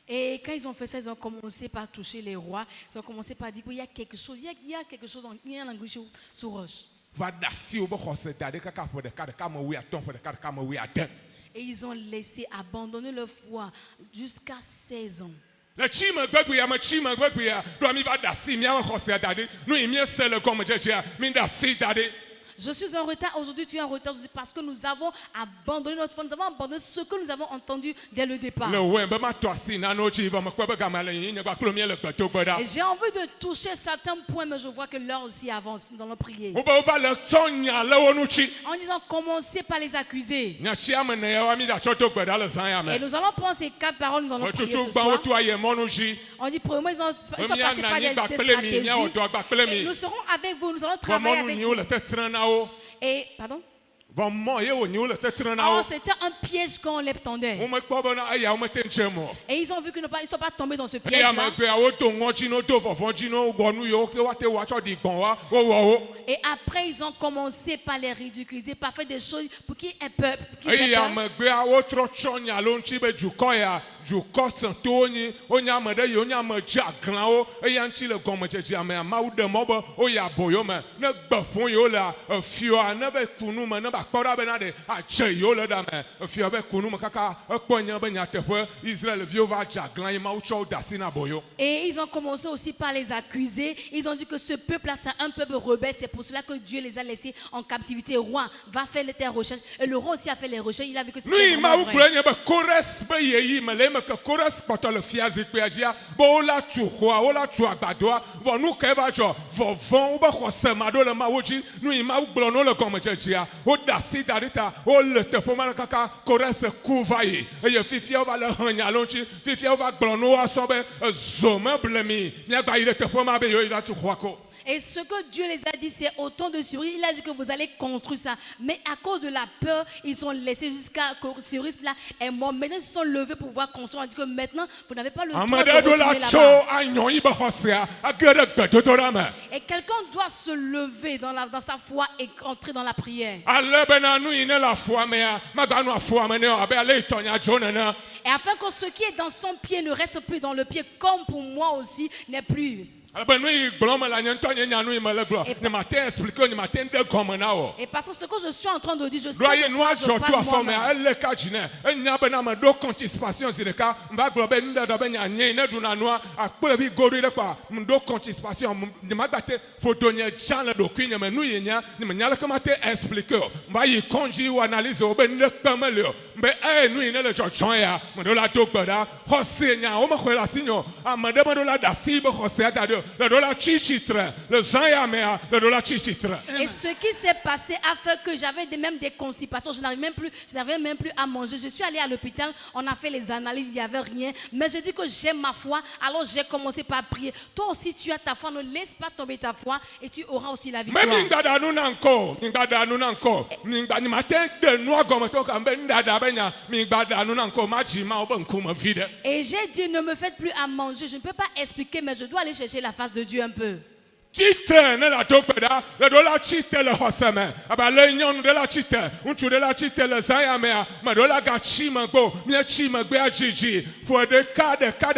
Et quand ils ont fait ça, ils ont commencé par toucher les rois. Ils ont commencé par dire qu'il y a quelque chose, il y a quelque chose, il y a un language sous roche. Va da si o be khose da de ka ka fo de ka me wi aton fo de ka me wi aden. Et ils ont laissé abandonner leur foi jusqu'à 16 ans. Le chi me gbegbe ya me chi me gbegbe ya do mi va da si mi a khose da de nu mi se le comme je mi da si da de. Je suis en retard aujourd'hui, tu es en retard aujourd'hui parce que nous avons abandonné notre foi, nous avons abandonné ce que nous avons entendu dès le départ. Le we be ma to si na no chi va me kwa be ga ma le yin gba klo mi le gbe to gbe da. Et j'ai envie de toucher certains points, mais je vois que l'heure aussi avance. Nous allons prier. O be va le tonya le onu chi. En disant, commencez par les accuser. Nya chi am ne ya wa mi da cho to gbe da le san ya Et me. nous allons prendre ces 4 paroles, nous allons O prier chuchu ce gba o soir. to aye mo nu chi. On dit, premièrement, ils sont Mi passés par des stratégies. Et nous serons avec vous, nous allons Va travailler mo nu avec ni vous. o le te trana o. Et, pardon? Va mo ye o ni o le te trana Oh, o. c'était un piège qu'on les tendait. O me kpo be na aya o me te nchemo. Et ils ont vu qu'ils ne sont pas tombés dans ce Ya piège-là. me gbe o to ngo chi no to fofon chi no gbo nu yo ke wa te wa cho di gbon wa o wo o. Et après, ils ont commencé par les ridiculiser, par faire des choses pour qu'ils aient peur. pour qu'ils aient Ya peur. me gbe o tro cho nya lo nchi be juko ya juko san to ni o nya me de yo nya me ja gran o ya nchi le gomo je ja me ma u de mo bo o ya boyo me ne gbe fun yo la fio na be kunu me ne ba kpora be na de a che yo le da me fio be kunu me kaka kpo nya be nya te fe Israël vio va ja gran ma u cho da si na boyo. Et ils ont commencé aussi par les accuser. Ils ont dit que ce peuple-là, c'est un peuple rebelle. C'est pour cela que Dieu les a laissés en captivité. Roi, va faire tes recherches. Et le roi aussi a fait les recherches. Il a vu que c'était Lui ma vraiment u vrai. gbe nya be kores be ye yi me le me ke kores poto le fia zikpe ajia bo la tu hoa o la tu agbadoa vo nu ke va jo vo von o be khose ma do le ma wo ji nu ma u gbe no le gomo jejia o da si darita o le te po ma kaka kores ku va yi e ye fifia o va le hanya lo chi fifia o va gbe no aso be zome blemi nya gba yi le te po ma be yo ila tu hoa ko. Et ce que Dieu les a dit, c'est autant de Syrie. Il a dit que vous allez construire ça. Mais à cause de la peur, ils ont laissé jusqu'à que Cyrus là est mort. Maintenant, ils se sont levés pour pouvoir construire. On dit que maintenant, vous n'avez pas le droit de Amade do la retourner cho là-bas. anyon yi be khosea agere gbe to to da me. Et quelqu'un doit se lever dans sa foi et entrer dans la prière. Ale be na nu ine la foi me ya ma ga nu afo me ne o be ale itonya jo ne na. Et afin que ce qui est dans son pied ne reste plus dans le pied, comme pour moi aussi, n'est plus. Ben nous glom la nyanto nya nu me le glo. Ne ma te expliquer ni ma te de comme na o. Et parce que ce que je suis en train de dire, je sais Doye que noa je jo to parle afo me moi-même. elle ka jine. Enya be na ma do constipation zireka. Mba glo be nda do be nya nye ne du na noa akpole bi gori de kwa. Mdo constipation ni ma gate photo nya chan le do kwin me nu yenya ni me nya le ka ma te expliquer. Mba yi konji ou analyse o be ne kpame le. Mbe nu ine le jo chon ya. Me do la to gboda. Hose nya o me khwe la sinyo. Amade me do la da si be hose da de. le dola chichitre, le zayamea, le dola chichitre. Et ce qui s'est passé a fait que j'avais même des constipations. Je n'avais même plus à manger. Je suis allée à l'hôpital, on a fait les analyses, il n'y avait rien. Mais je dis que j'ai ma foi, alors j'ai commencé par prier. Toi aussi, tu as ta foi, ne laisse pas tomber ta foi et tu auras aussi la victoire. Et j'ai dit, ne me faites plus à manger. Je ne peux pas expliquer, mais je dois aller chercher la face de Dieu un peu. Titre ne la tokpeda, le dola chite le hoseme, aba le nyon de la chite, unchu de la chite le zayamea, ma dola ga chima go, mia chima gbe ajiji, for de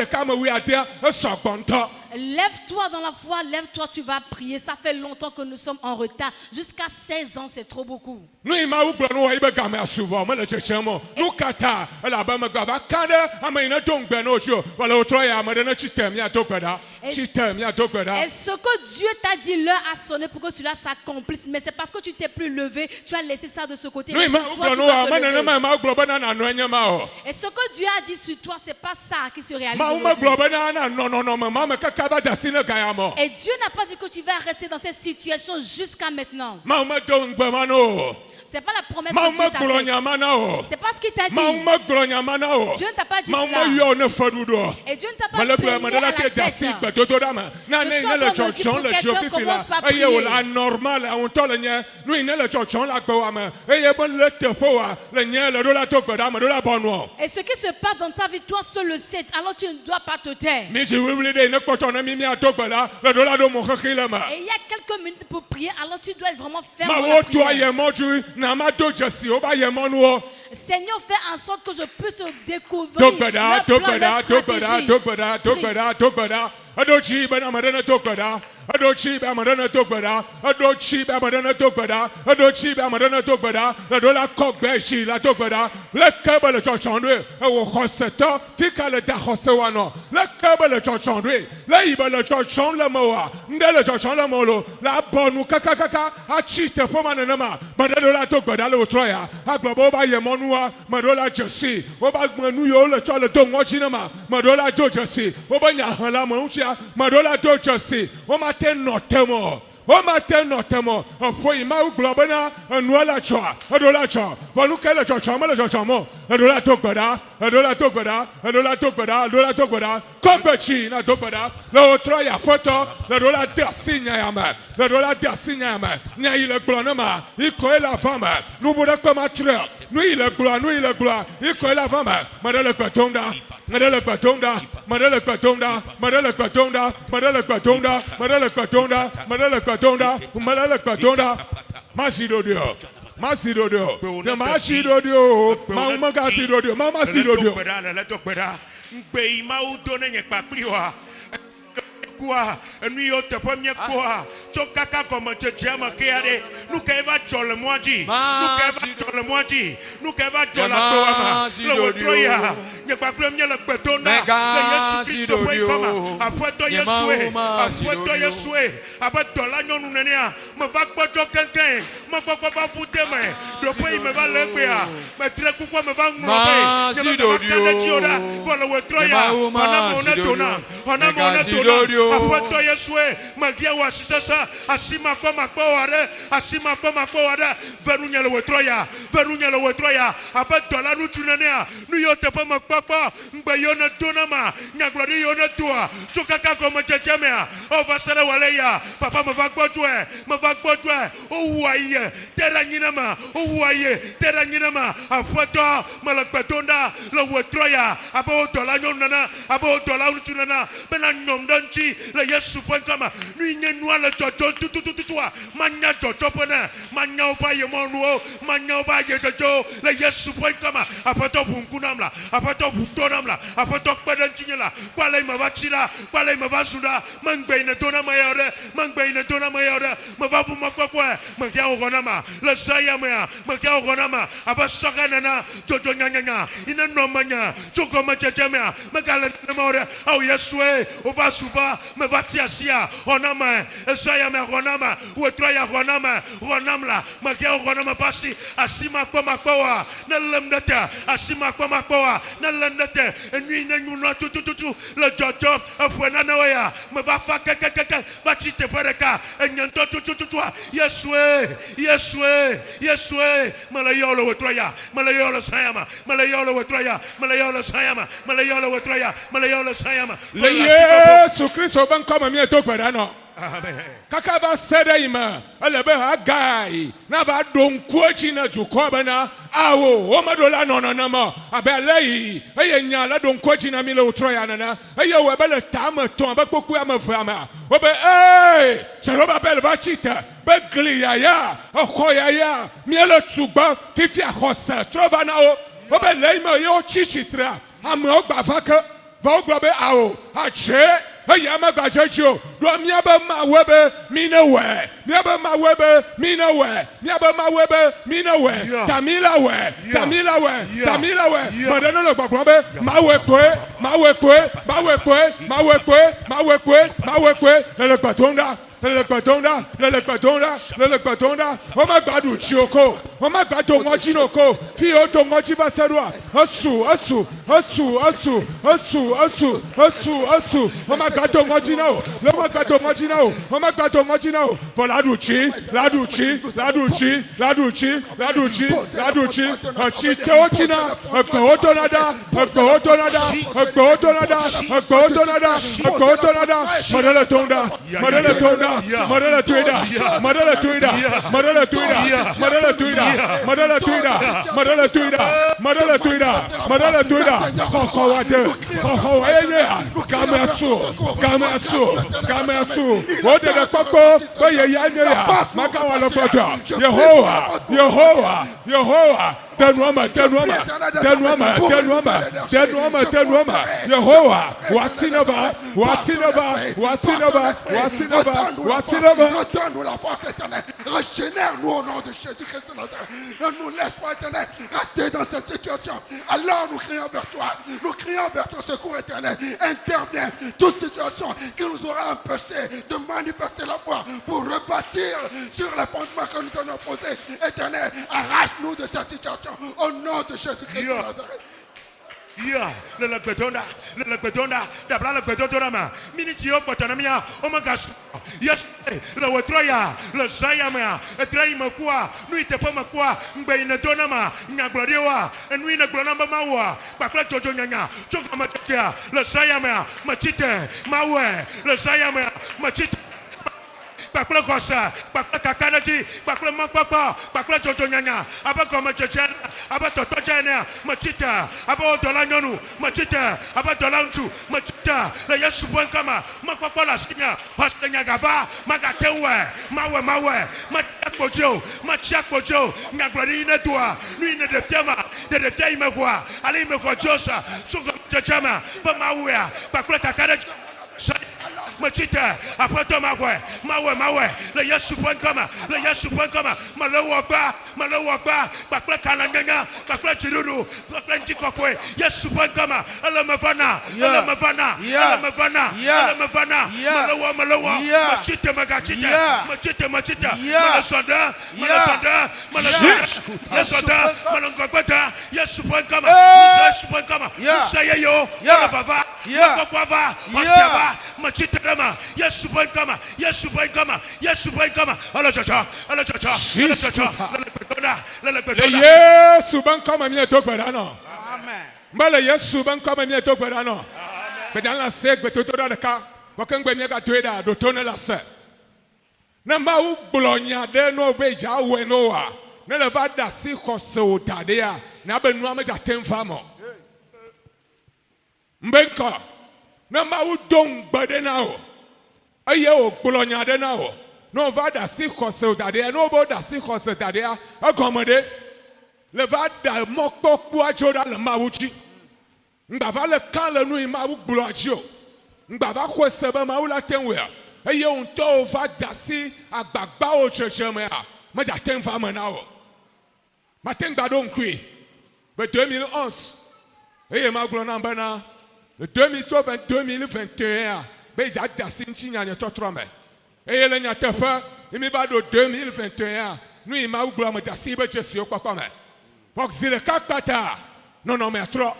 ka me wi adia, e sogbonto. Lève-toi dans la foi, lève-toi, tu vas prier. Ça fait longtemps que nous sommes en retard. Jusqu'à 16 ans, c'est trop beaucoup. Nous ima u gblonu wa ibe game asuvo, me le chechemo. Nous kata, la ba me gava kade, ama ina dongbe no jo, wala otroya ma de na chite mia tokpeda. Chite mia tokpeda. Et ce que Dieu t'a dit, l'heure a sonné pour que cela s'accomplisse. Mais c'est parce que tu t'es plus levé, tu as laissé ça de ce côté. Nous ima u gblonu wa ma ne ma ma glo bana na no enyama o. Et ce que Dieu a dit sur toi, c'est pas ça qui se réalise. Ma u ma glo bana na no ma me Et Dieu n'a pas dit que tu vas rester dans cette situation jusqu'à maintenant. C'est pas la promesse que Dieu t'a faite. C'est pas ce qu'il t'a dit. Dieu ne t'a pas dit cela. Et Dieu ne t'a pas payé à la tête. Je suis en train de dire pour quelqu'un commence par prier. Et ce qui se passe dans ta vie, toi seul le sais. Alors tu ne dois pas te taire. Et il y a quelques minutes pour prier, alors tu dois être vraiment ferme dans la prière. Seigneur, fais en sorte que je puisse découvrir le plan de Adochi ba madana tokbada, adochi ba madana tokbada, adochi ba madana tokbada, la dola kokbe shi la tokbada, le kabel chochandwe, o hoseto, tika le da hosewano, le kabel chochandwe, le ibel chochon le moa, ndele chochon le molo, la bonu kakakaka, a chite pomanama, madana tokbada le troya, a globoba yemonua, madola jesi, oba manuyo le chole tongo chinama, madola dojesi, oba nyahala monchia, madola dojesi, oma tenotemo. O matin notemo, for ima globana, and wala cha, adolacha, Vanuka chama, adola tokbada, adola tokbada, adola tokbada, adola tokbada, Kopachi, na tokbada, la otroya photo, la dola dersinya yama, la dola dersinya yama, nya ile glonama, iko la fama, nous voulons comme attreur, nous il est gloire, iko la fama, madame Patonda. Madele Patonda, Madele Patonda, Madele Patonda, Madele Patonda, Madele Patonda, Madele Patonda, Madele Patonda, Masidodio, Masidodio, the Masidodio, Mama Gasidodio, Mama Sidodio. Nous y te premier quoi Chokaka comme te diama kéade nous keva jol moiti nous keva jol moiti nous keva jol la toama le wotroya ne pas premier le petona le Jésus Christ point comme après toi Yeshua après toi la non nous nenia me va pas quelqu'un me va pas pour demain depuis il me va le faire mais très pourquoi me va ngombe ne me va candidater voilà wotroya on a mon étonnant après toi Yeshua magia wa sisa asima kwa makware venunya le wetroya après toi là nous tunania nous yote pas makpapa mbayona tonama nyaglori yona toi tukaka comme tchemea on va se waleya papa me va gbotwe o waye teranyinama après toi malakpetonda le wetroya après toi là nyonana après toi là nous tunana bena nyomdanchi le Yesu point comme nous n'y le chocho tout toi manya chocho pena manya ba yemonuo manya ba yejo le Yesu point comme apato bunkunamla apato butonamla apato kpedanchinyala kwale mavachira kwale mavasuda mangbe ina dona mayore mava bumakwa magia ogonama le sayamea magia ogonama abasakanana jojo nyanya ina nomanya choko machechemea magala namore au Yesu o va suba me va tiasia onama esaya me ronama wetroya ronamla magia ronama pasi asima kwa makoa na lemdata asima kwa makoa na lemdata enui na nyuna tutu le jojo apwena na ya me va fa kaka va chite pereka enyanto tutu yeswe malayolo wetroya malayolo sayama malayolo wetroya malayolo sayama malayolo wetroya malayolo sayama le Yesu Kristo ban kama mi to gbara no amen kaka ba sede ima ele be ha gai na ba don kuochi na juko bana awo o madola no ma abelei eye nya la don kuochi na mi le utroya na eye we be le tam ton ba poku amafama o be se ro ba bel va chita be glia ya okoya ya mi le tugba fifi akose trova na o be le ima yo chichitra am o gba faka va o gba be awo ache aya magbajejo do miaba mawebe minawe miaba mawebe minawe miaba mawebe minawe tamila we madana lo gbagbo be mawe pe le gbatonda o ma gbadu chioko o ma gbadu ngojinoko fi o to ngoji baserua asu o ma gbadu ngojina o lo ma gbadu ngojina o for laduchi achi teochina agbe otonada madele tonda Madala tuida, Kamesu, what the Coco, where you ya, Makawala Yehovah. Ten woman, Yehovah, Wasinova. Redonne-nous la force éternelle. Régénère-nous au nom de Jésus-Christ de Nazareth. Ne nous laisse pas, éternel, rester dans cette situation. Alors nous crions vers toi. Nous crions vers ton secours éternel. Interviens toute situation qui nous aura empêché de manifester la foi pour rebâtir sur les fondements que nous avons posés. Éternel, arrache-nous de cette situation. Au nom de Jésus-Christ de Nazareth. Le bedonda, d'abord le bedonda, minitio, potanamia, omagas, yes, le wetroya, le sayama, a train quoi, nous te pas quoi, mbaine donama, nagladioa, et nous ne glanamba mawa, paplato jonyanga, chokamatia, le sayama, machite, mawe, le sayama, machite. Bakula kosa, bakula kakanaji, bakula mapapa, bakula jojonyanya, aba koma jojana, aba totojana, machita, aba odolanyonu, machita, aba dolanchu, machita, la yesu kama, mapapa la sinya, hostenya gava, magatewe, mawe, machia kojo, ngaglori ne toi, lui ne defiama, de defia imegwa, ali imegwa josa, suko jojama, ba mawea, bakula kakanaji. Machita, après toi mawe, le yesu point comme, malawaba, bakla kalanganga, bakla chiruru, bakla chikokwe, yesu point comme, elle me vana, malawa, machita, malasonda, malangobata, yesu point comme, sayayo, bava, machita. Yes, boy, come. Hello, chacha. Yes, ban kama mi to perano. Amen. Mbale Yesu ban kama mi to perano. Be dan la sek be to da ka. Wa kan gbe mi ka to da do to na la se. Na ma u blonya de no be ja we no wa. Na le va da si khose o tade ya. Na be nu am ja temfa mo. Mbenka. Na ma u don gbade na o. Aye o gbolonya de na o. No va da si khose o tade no bo da si khose tade ya. Akomode. Le va da mokpokpu ajoda le ma uchi. Ngba va le kan le nu ma u gboloji o. Ngba va khose be ma u la tenwe. Aye on to va da si agbagba o cheche me a. Ma ja tenfa me na o. Ma tengba don kwi. Be 2011. Aye ma gbolo na ba na. Le 2021, be ja dasi nchi nya tɔtrɔ me eye le nyateƒe mi va ɖo 2021 nu yi ma gblɔ me dasi be Jesu kpɔkpɔ me vɔ zi ɖeka kpata nɔnɔme trɔ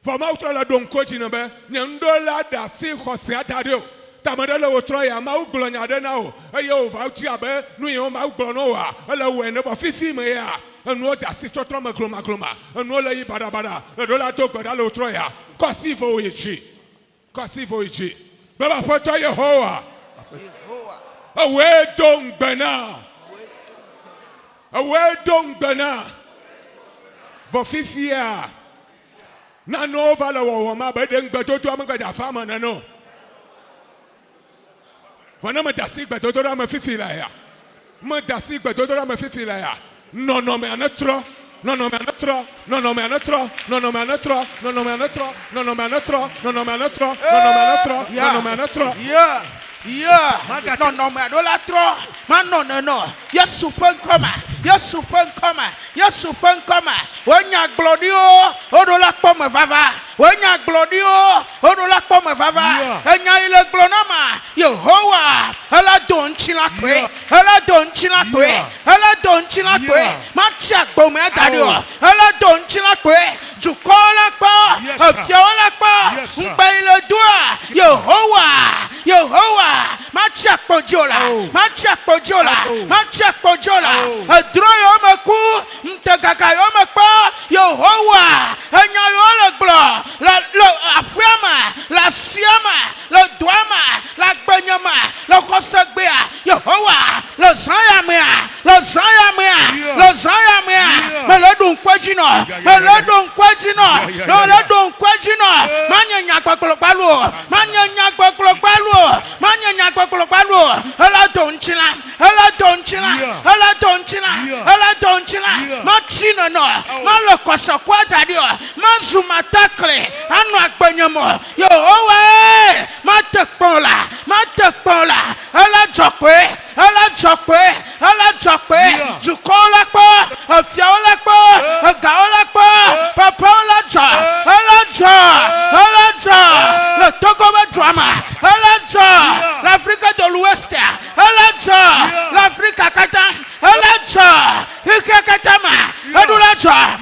vɔ mawu trɔ le ɖo ŋko dzi ne be nye ŋɖola dasi xɔsia da ɖi o tame ɖe le wo trɔ ya mawu gblɔ nya ɖe na o eye wo va dzi abe nu yi wo mawu gblɔ na oa ele wɔe ne vɔ fifi me ya enuwo dasi tɔtrɔ me glomagloma enuwo le yi baɖabaɖa eɖo la do gbe ɖa le wo trɔ ya kɔsi vo wo yi dzi baba ƒetɔ Yehowa ewoe do ŋgbe na vɔ fifia nanewo va le wɔwɔm abe ɖe ŋgbedodoa megbe dafa me nene o vɔ ne medasi gbedodoɖa me fifi la ya medasi gbedodoɖa me fifi la ya nɔnɔmea ne trɔ Yeah, no, man, don't let throw. Man, no. Yes, super come. When you're glodio, oh, don't let come vava. When you're glodio, oh, don't let come vava. And you're glonoma. Yehovah, Ella don't chilakwe. Matchak bometadio. Ella don't chilakwe. Jukola pa, a fiola pa, Baila dua. Yehovah. Matchak pojola, a droyomaku, Ntakakayomakpa, Yehovah, and Yayola blo, la Apiama, la Siama, la Duama, la Banyama, la Hosagbea, Yehovah, la Zayamea, Meladun Quagino, Manya Nyakwaklopalo, Ella don't chilla, Machina no, Malokosa Quadadio, Manzuma Takle, Anak Banyamo, Yehovah, Matapola, Ella Jokwe, Zukolakpa, a Fiolakpa, a Gaolakpa, Papolaja, Ella, the Togoba drama, Ella, l'Afrique de l'Ouest, Ella, l'Afrique Katam, Ella, Hikakatama, Adulaja,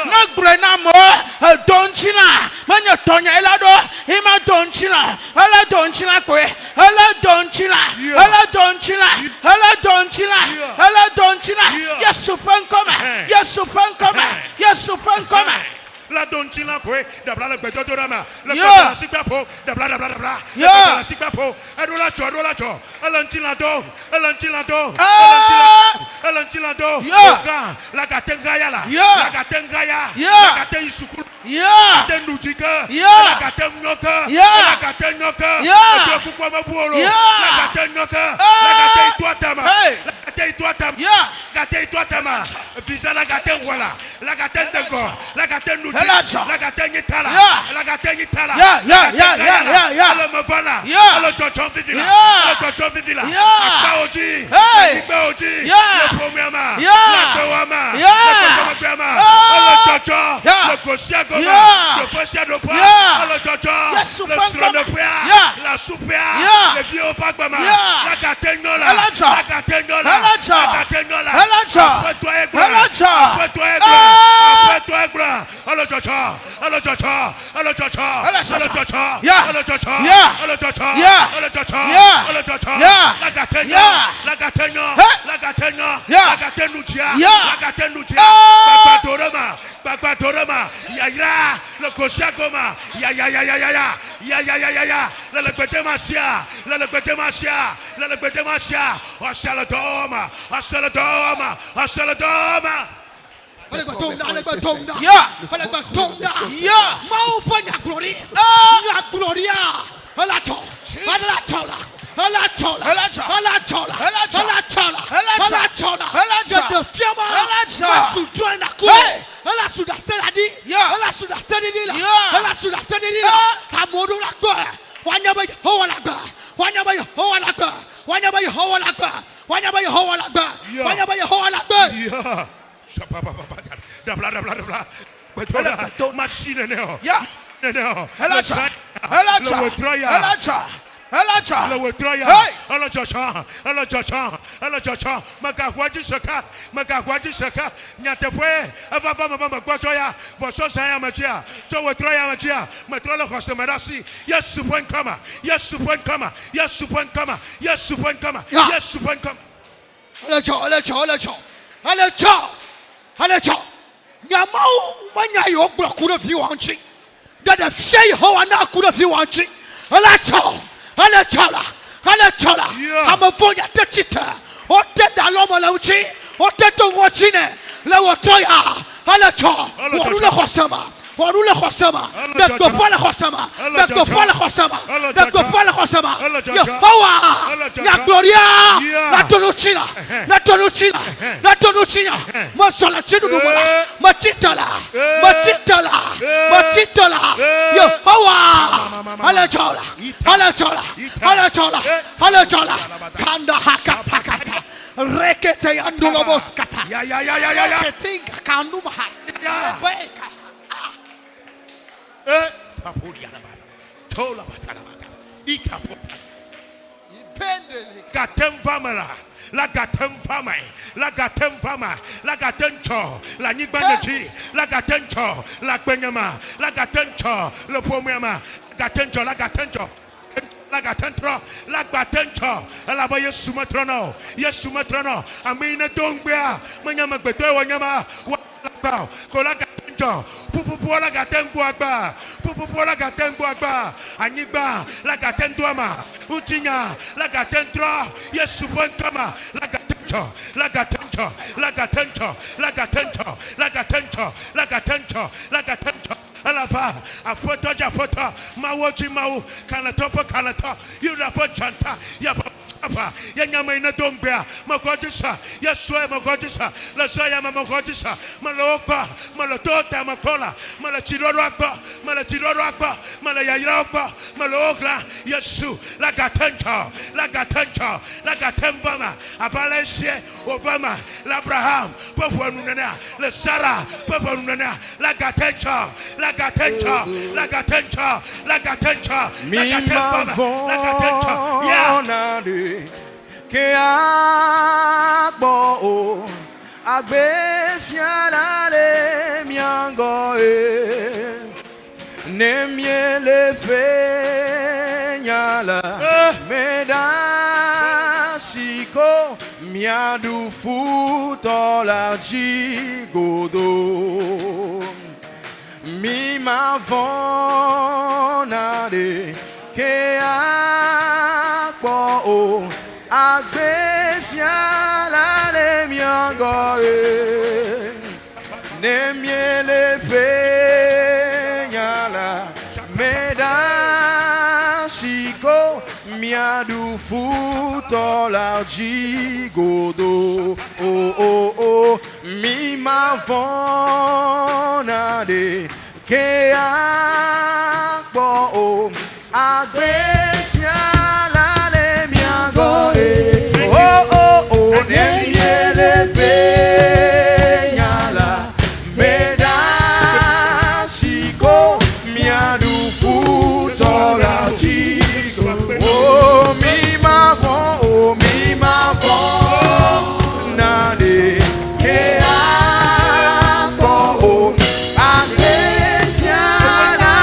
Nagrenamo, Donchina, Manatonia Elado, Ima Donchina, Ella Donchina, yes, super come. La donchila kwe da bla gbejo dorama la bla sipapo da bla la sipapo adola cho elanchila do la katengaya la katensukuru katendujika la katenyoka la katenyoka la kukwa mabuoro la katenyoka la kateitwatama kateitwatama visa la katengwala la katendengo la katenduji la katengitala la katengitala la mavana la chochon vivila akaoji ibeoji le premiama la kewama la kewama la chocho le kosiagoma le posiadopa la chocho le suranopia la supea le viopagbama la katengola Bagbatorama, Yaya, le Kosiagoma, Yaya, le Betemasia, Osaladoma. Mau banyak gloria, Ela sudah seladi, ela sudah sedidi lah, Hamodu lakba, wanya bayi hawa lakba, Dabla. Machine neo. Elijah. Elijah. Elijah. Le withdraw Hey. Elijah. Magawaji saka. Nyatepwe. Eva mama gwajoya. Voso saya machia. To withdraw ya machia. Matrola khosemerasi. Yes supon kama. Yes supon kama. Elijah. Nyamau manya yo blokura fi wanchi. Dada fie ho ana kura fi wanchi. Elijah. Amafonya tetita. Ote dalomo la uchi. Ote tongwachine. La wotoya. Elijah. Warule khosama. Bekdopala khosama. Yehowa. Ya gloria. La tonuchina. Masola chinu numala. Machitala. Yehowa. Elijah. Kanda hakata. Rekete andulobos kata. Ya. Ketinga kanduma. Beka. Tola batarabata. Ikapo. Gatem famala. La gatem fama. La gatencho. La nigbandechi. La gatencho. La gbenyama. La gatencho. Le pomyama. Gatencho. La gatencho. La ba Yesu matrono. Amina dongbea. Manyama gbeto wanyama. Wa kola Pupu la gatengu agba. Anyiba la gatenduama. Utinya la gatentra. Yesu bon kama la gatencho. Alaba, apota, mawoji mau, kanata, you rapo chanta, yapa. Yanyama ina dongbea, makodisa, yeswe makodisa, lasaya makodisa, malopa, malotota makola, malachiroro akba, malayayira akba, malokla, yesu, la gatenvama, abalesie, ovama, l'Abraham, papa nunana, le Sarah, papa nunana, la gatencha, yeah. Que agbo agbe fiala le miango ne miele peñala medasiko miadu futola jigodo mi mavonade que agbo agbe fiala le miango ne miele peñala medasiko miadu futola jigodo oh mi mavonade que agbo agbe fiala le miango oh ne miele peñala medasiko miadu futola jigodo oh mi mavon nade que agbo agbe fiala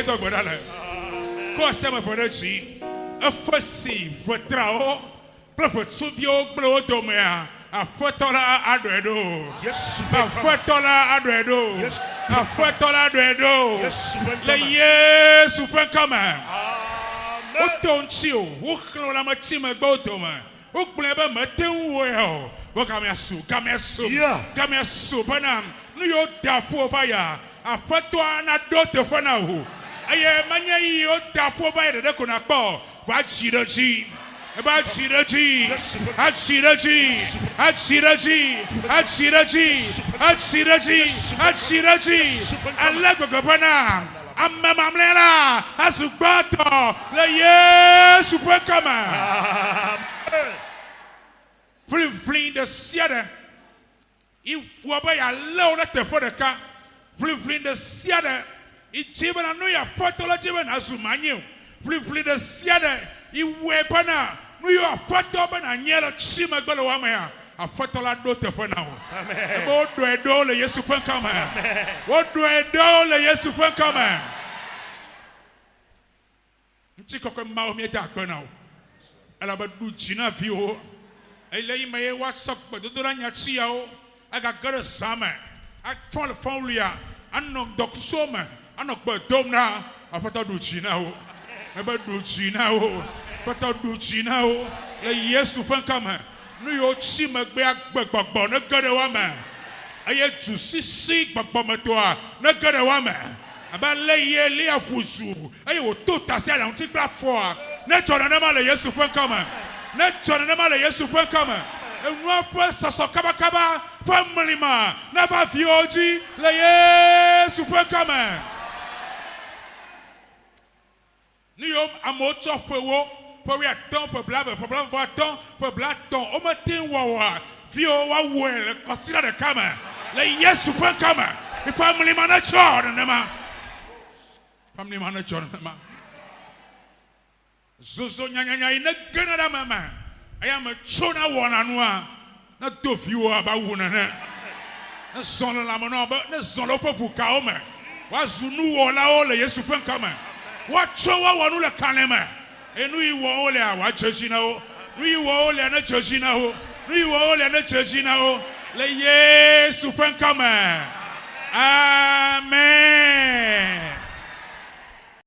to gbodale ko se me fore chi afasi fotrao profetsuvio glo domea afetola adredo Yes. afetola adredo Yes. afetola adredo Yes. le Yesu fe kama Amen. o tonchi o o klo la machi me gbodoma o gble ba metenwo e o wo kamesu Yeah. kamesu bana nu yo da fo fire afeto ana do te fana ho aye manya yi o da fo fire de ko na po va chirochi About Chirachi, at Chirachi, at Chirachi, at Chirachi, at Chirachi, at Chirachi, and Legabana, and Mamamela, as Ubato, the yes, Supercama. Fling the Siada. You were by a load at the Podaca, fling the Siada. It's even a new Portola as Umanu, fling the Siada. You weapona. No, you are Potoban and Yellow Chima Golawamea, a Potola daughter for now. What do I do? Yes, you can come. What do I do? Yes, you can come. Chico can mow me dark now. And about Buchina view. I lay my WhatsApp, but do not see how I got a summer. I fall folia, and no dog summer, and no but domna, I put a Duchina. About Duchina. Pata duchina o le Yesu fan kama no yo chi magbe agbagbo na gade wa ma aye tu sisi gbagbo meto a na gade wa ma aba le ye le afusu aye o to tase ala unti gba fo a na chona na ma le Yesu fan kama na chona na ma le Yesu fan kama enu apo soso kaba familima na ba vioji le Yesu fan kama ni yo amocho pewo pour attendre pour blague pour attendre pour blague au matin wawa fio wa wel consider the camera le Yesu fa camera the family manager nema zozo nyanya ina gana da mama I am a chona wana noa na do fio aba wona na son la mono ba na son lo popu ka o me wa zunu wo la o le Yesu fa camera wa chowa wonu le kanema enu iwo ole a wa church na o nu iwo ole na church na o nu iwo ole na church na o le Yesu fan kama